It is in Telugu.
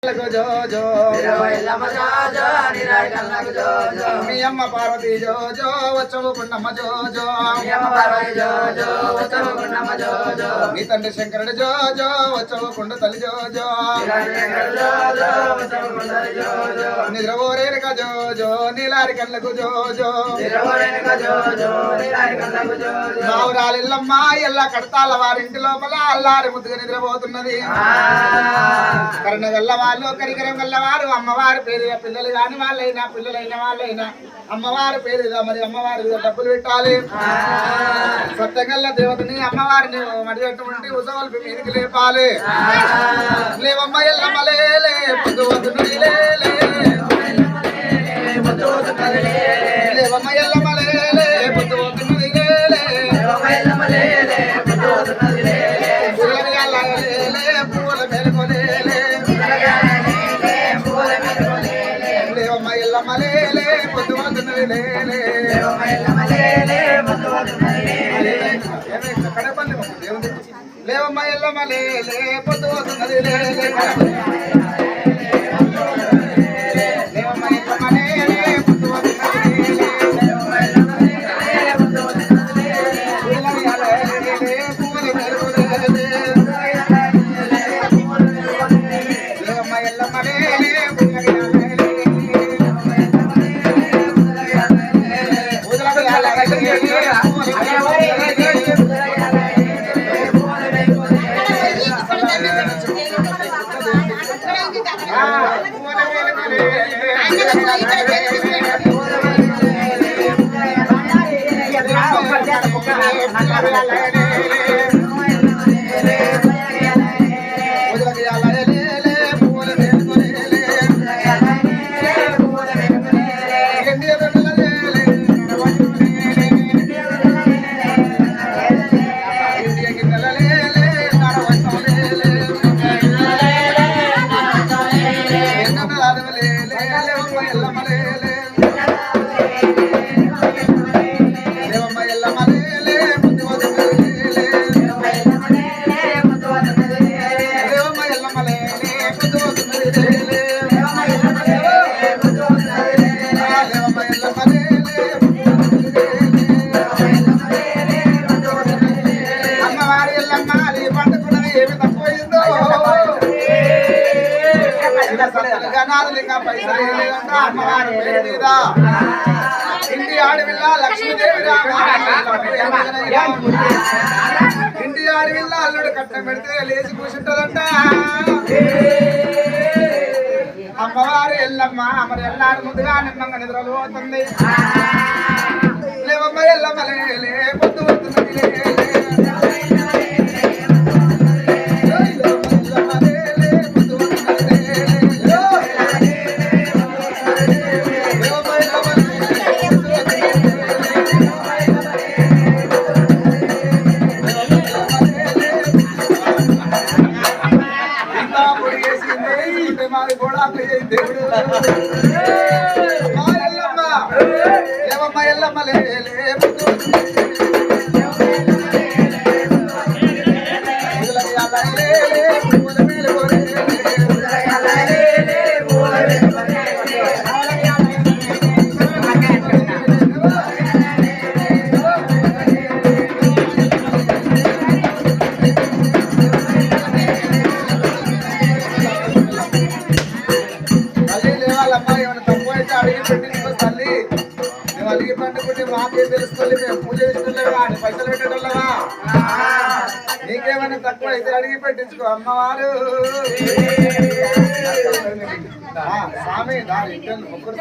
జో జో మీ అమ్మ పార్వతి జో జో వచ్చవు పున్నమ్మ జో జో మీ తండ్రి శంకరుడు జో జో వచ్చవు కుండ తల్లి జో జో నిద్రపోరేనుక జో జో నీలారి కళ్ళకు జో జో మావురాలిల్లమ్మ ఎల్లా కడతాల వారింటి లోపల అల్లారి ముద్దుగా నిద్రపోతున్నది కరుణ గల్లవారు కరికరం గల్లవారు అమ్మవారి పేరు పిల్లలు కాని వాళ్ళైనా పిల్లలైన వాళ్ళైనా అమ్మవారి పేరు మరి అమ్మవారి డబ్బులు పెట్టాలి సత్యగల్ల దేవతని అమ్మవారిని మడినటువంటి ఉసవల్పి మీదికి లేపాలి లేవమ్మ ఎల్లమ్మ లేలే పొద్దు వద్దునది లేలే లేవమ్మ ఎల్లమ్మ లేలే పొద్దు వద్దునది లేలే పూల మేలుకోలేలే లేవమ్మ ఎల్లమ్మ లేలే పొద్దు వద్దునది లేలే లేవమ్మ ఎల్లమ్మ లేలే పొద్దు వద్దునది లేలే లేవమ్మ ఎల్లమ్మ లేలే పొద్దు వద్దునది లేలే పూల మేలుకోలేలే లేవమ్మ ఎల్లమ్మ లేలే ఇంటి ఆడవిల్ల లక్ష్మీదేవి ఇంటి ఆడవిల్ల అల్లుడు కట్నం పెడితే లేచి కూర్చుంటదంట అమ్మవారు ఎల్లమ్మ మరి ఎల్లారు ముందుగా నిమ్మంగా నిద్రలు పోతుంది లేవమ్మ ఎల్లమ్మ లేలే పొద్దు వస్తున్నది లేలే మాకే తెలుస్తుంది మేము పూజ చేస్తుండగా పైసలు పెట్టేటోళ్ళవా నీకేమైనా తక్కువ అయితే అడిగి పెట్టించుకో అమ్మవారు స్వామి మొక్కురు